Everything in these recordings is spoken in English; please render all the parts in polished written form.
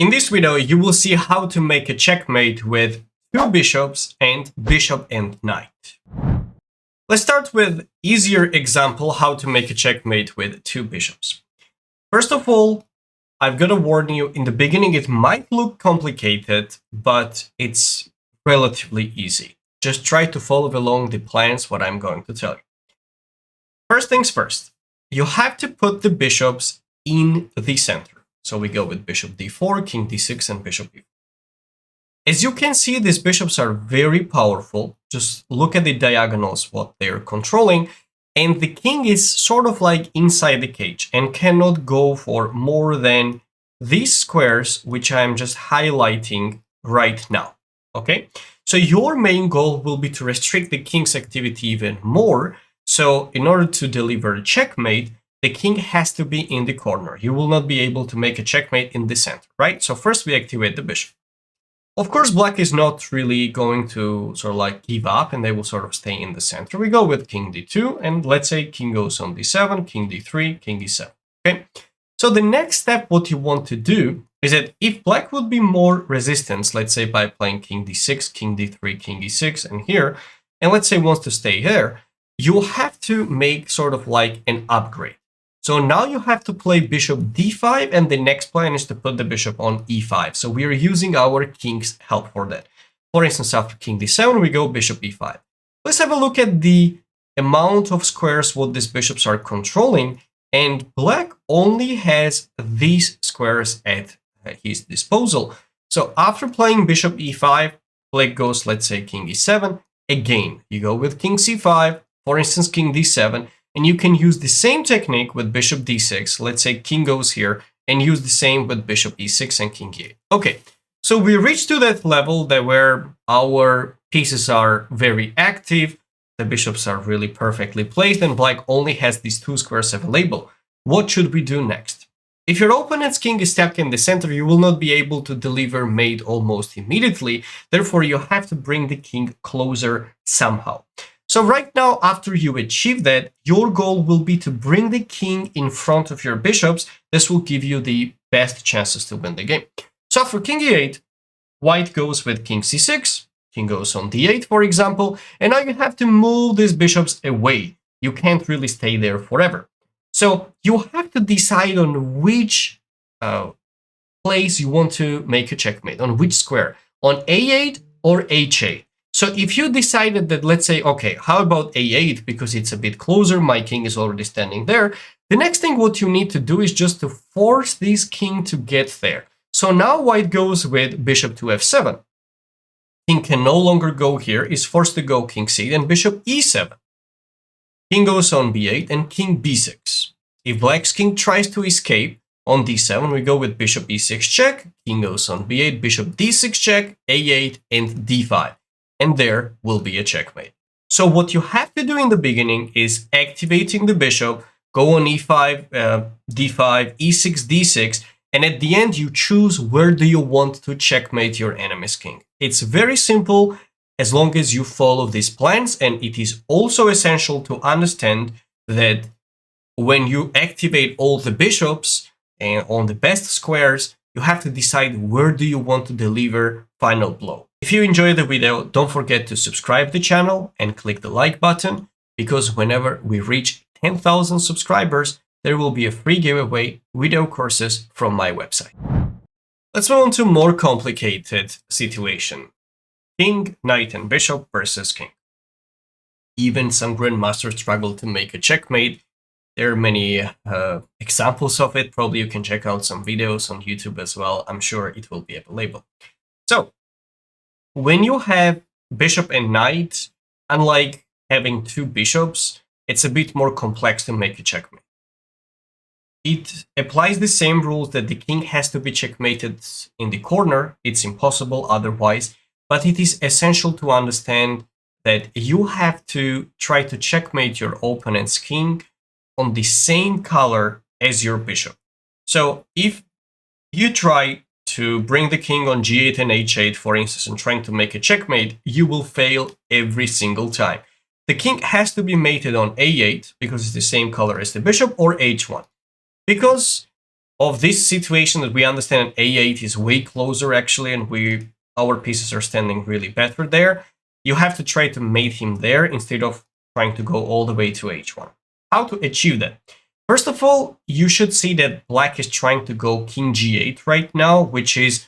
In this video, you will see how to make a checkmate with two bishops and bishop and knight. Let's start with easier example how to make a checkmate with two bishops. First of all, I've got to warn you, in the beginning it might look complicated, but it's relatively easy. Just try to follow along the plans what I'm going to tell you. First things first, you have to put the bishops in the center. So we go with bishop d4, king d6, and bishop e4. As you can see, these bishops are very powerful. Just look at the diagonals, what they're controlling. And the king is sort of like inside the cage and cannot go for more than these squares, which I'm just highlighting right now. Okay, so your main goal will be to restrict the king's activity even more. So in order to deliver a checkmate, the king has to be in the corner. You will not be able to make a checkmate in the center, right? So first we activate the bishop. Of course, black is not really going to sort of like give up and they will sort of stay in the center. We go with king d2 and let's say king goes on d7, king d3, king d7, okay? So the next step, what you want to do is that if black would be more resistant, let's say by playing king d6, king d3, king e6, and here, and let's say wants to stay here, you have to make sort of like an upgrade. So now you have to play bishop d5, and the next plan is to put the bishop on e5. So we are using our king's help for that. For instance, after king d7, we go bishop e5. Let's have a look at the amount of squares what these bishops are controlling. And black only has these squares at his disposal. So after playing bishop e5, black goes, let's say, king e7. Again, you go with king c5, for instance, king d7. And you can use the same technique with bishop d6. Let's say king goes here and use the same with bishop e6 and king e8. Okay, so we reached to that level that where our pieces are very active. The bishops are really perfectly placed and black only has these two squares available. What should we do next? If your opponent's king is stuck in the center, you will not be able to deliver mate almost immediately. Therefore, you have to bring the king closer somehow. So right now, after you achieve that, your goal will be to bring the king in front of your bishops. This will give you the best chances to win the game. So after king e8, white goes with king c6, king goes on d8, for example, and now you have to move these bishops away. You can't really stay there forever. So you have to decide on which place you want to make a checkmate, on which square, on a8 or h8. So if you decided that, let's say, okay, how about a8 because it's a bit closer, my king is already standing there, the next thing what you need to do is just to force this king to get there. So now white goes with bishop to f7. King can no longer go here, is forced to go king c8 and bishop e7. King goes on b8 and king b6. If black's king tries to escape, on d7 we go with bishop e6 check, king goes on b8, bishop d6 check, a8 and d5. And there will be a checkmate. So what you have to do in the beginning is activating the bishop, go on e5, d5, e6, d6, and at the end you choose where do you want to checkmate your enemy's king. It's very simple as long as you follow these plans, and it is also essential to understand that when you activate all the bishops and on the best squares, you have to decide where do you want to deliver final blow. If you enjoyed the video, don't forget to subscribe to the channel and click the like button, because whenever we reach 10,000 subscribers, there will be a free giveaway video courses from my website. Let's move on to a more complicated situation. King, knight, and bishop versus king. Even some grandmasters struggle to make a checkmate. There are many examples of it. Probably you can check out some videos on YouTube as well. I'm sure it will be available. So, when you have bishop and knight, unlike having two bishops, it's a bit more complex to make a checkmate. It applies the same rules that the king has to be checkmated in the corner. It's impossible otherwise, but it is essential to understand that you have to try to checkmate your opponent's king on the same color as your bishop. So if you try to bring the king on g8 and h8, for instance, and trying to make a checkmate, you will fail every single time. The king has to be mated on a8 because it's the same color as the bishop, or h1. Because of this situation that we understand a8 is way closer actually, and our pieces are standing really better there, you have to try to mate him there instead of trying to go all the way to h1. How to achieve that? First of all, you should see that black is trying to go king g8 right now, which is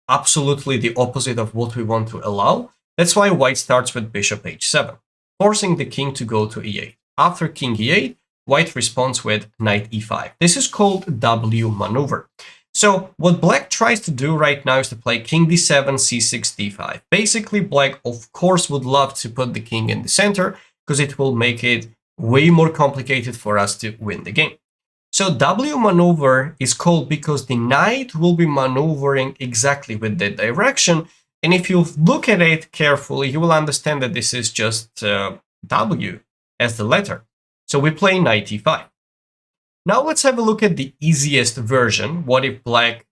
absolutely the opposite of what we want to allow. That's why white starts with bishop h7, forcing the king to go to e8. After king e8, white responds with knight e5. This is called W maneuver. So what black tries to do right now is to play king d7, c6, d5. Basically, black, of course, would love to put the king in the center because it will make it way more complicated for us to win the game. So W maneuver is called because the knight will be maneuvering exactly with that direction. And if you look at it carefully, you will understand that this is just W as the letter. So we play knight e5. Now let's have a look at the easiest version. What if black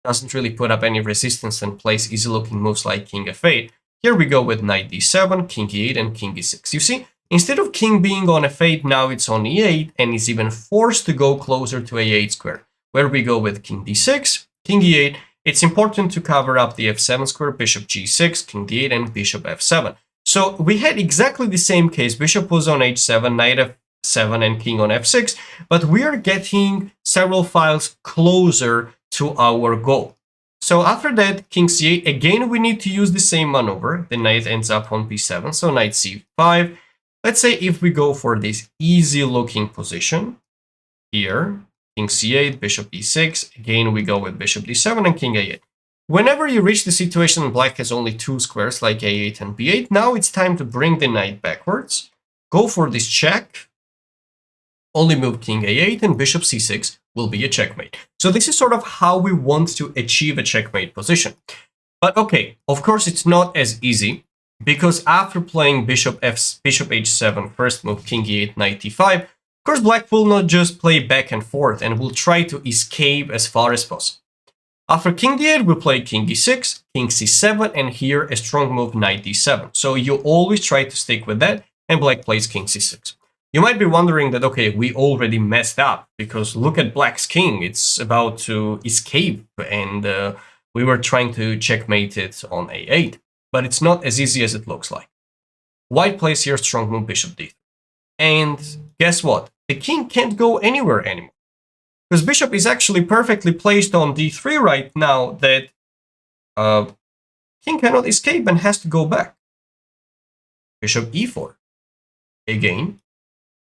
doesn't really put up any resistance and plays easy looking moves like king f8? Here we go with knight d7, king e8, and king e6. You see, instead of king being on f8, now it's on e8 and is even forced to go closer to a8 square. Where we go with king d6, king e8. It's important to cover up the f7 square, bishop g6, king d8, and bishop f7. So we had exactly the same case. Bishop was on h7, knight f7, and king on f6, but we are getting several files closer to our goal. So after that, king c8, again, we need to use the same maneuver. The knight ends up on b7, so knight c5. Let's say if we go for this easy looking position here, king c8, bishop e6, again, we go with bishop d7 and king a8. Whenever you reach the situation black has only two squares like a8 and b8, now it's time to bring the knight backwards, go for this check, only move king a8 and bishop c6 will be a checkmate. So this is sort of how we want to achieve a checkmate position. But okay, of course it's not as easy, because after playing bishop h7, first move king e8, knight e5, of course black will not just play back and forth and will try to escape as far as possible. After king d8, we play king e6, king c7, and here a strong move knight d7. So you always try to stick with that, and black plays king c6. You might be wondering that, okay, we already messed up, because look at black's king, it's about to escape, and we were trying to checkmate it on a8. But it's not as easy as it looks like. White plays here strong move bishop d3. And guess what? The king can't go anywhere anymore. Because bishop is actually perfectly placed on d3 right now that king cannot escape and has to go back. Bishop e4. Again,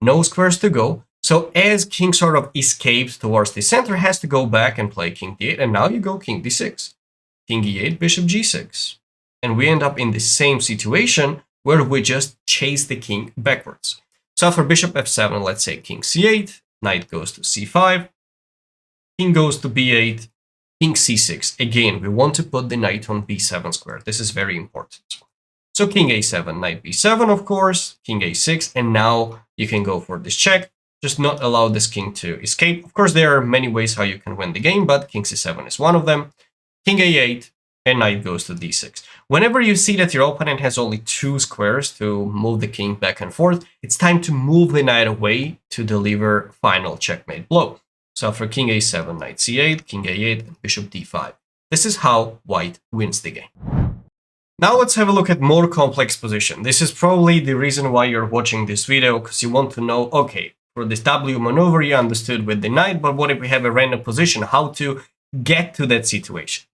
no squares to go. So as king sort of escapes towards the center, has to go back and play king d8. And now you go king d6. King e8, bishop g6. And we end up in the same situation where we just chase the king backwards. So after bishop f7, let's say king c8, knight goes to c5, king goes to b8, king c6. Again, we want to put the knight on b7 square. This is very important. So king a7, knight b7, of course, king a6, and now you can go for this check. Just not allow this king to escape. Of course, there are many ways how you can win the game, but king c7 is one of them. King a8, and knight goes to d6. Whenever you see that your opponent has only two squares to move the king back and forth, it's time to move the knight away to deliver final checkmate blow. So for king a7, knight c8, king a8, and bishop d5. This is how white wins the game. Now let's have a look at more complex position. This is probably the reason why you're watching this video, because you want to know, okay, for this W maneuver you understood with the knight, but what if we have a random position? How to get to that situation?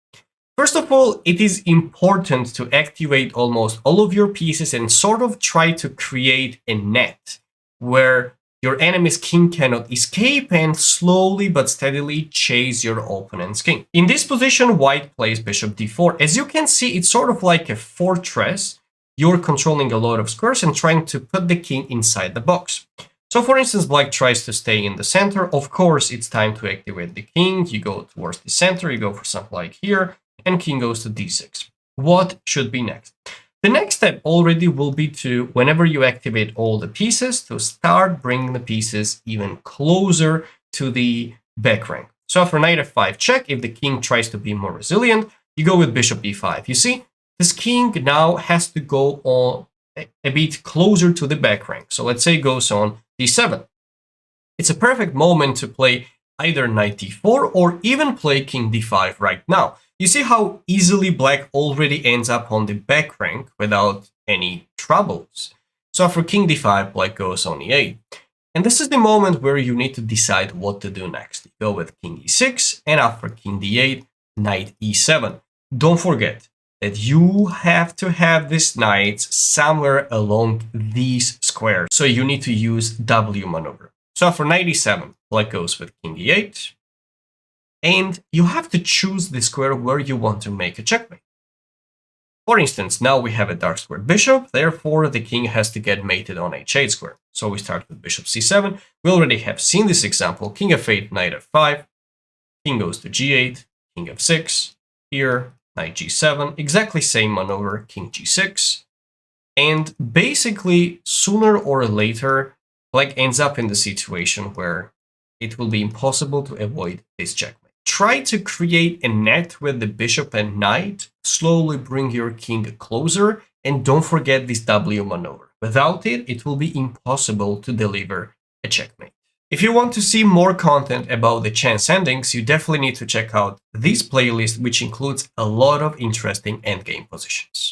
First of all, it is important to activate almost all of your pieces and sort of try to create a net where your enemy's king cannot escape and slowly but steadily chase your opponent's king. In this position, white plays bishop d4. As you can see, it's sort of like a fortress. You're controlling a lot of squares and trying to put the king inside the box. So for instance, black tries to stay in the center. Of course, it's time to activate the king. You go towards the center, you go for something like here, and king goes to d6. What should be next? The next step already will be to, whenever you activate all the pieces, to start bringing the pieces even closer to the back rank. So after knight f5 check, if the king tries to be more resilient, you go with bishop e5. You see, this king now has to go on a bit closer to the back rank. So let's say it goes on d7. It's a perfect moment to play either knight d4 or even play king d5 right now. You see how easily black already ends up on the back rank without any troubles. So after king d5, black goes on e8. And this is the moment where you need to decide what to do next. You go with king e6, and after king d8, knight e7. Don't forget that you have to have these knights somewhere along these squares. So you need to use W maneuver. So after knight e7, black goes with king e8. And you have to choose the square where you want to make a checkmate. For instance, now we have a dark squared bishop, therefore the king has to get mated on h8 square. So we start with bishop c7. We already have seen this example, king f8, knight f5, king goes to g8, king f6, here, knight g7, exactly same maneuver, king g6. And basically, sooner or later, black ends up in the situation where it will be impossible to avoid this checkmate. Try to create a net with the bishop and knight, slowly bring your king closer, and don't forget this W maneuver. Without it, it will be impossible to deliver a checkmate. If you want to see more content about the chance endings, you definitely need to check out this playlist, which includes a lot of interesting endgame positions.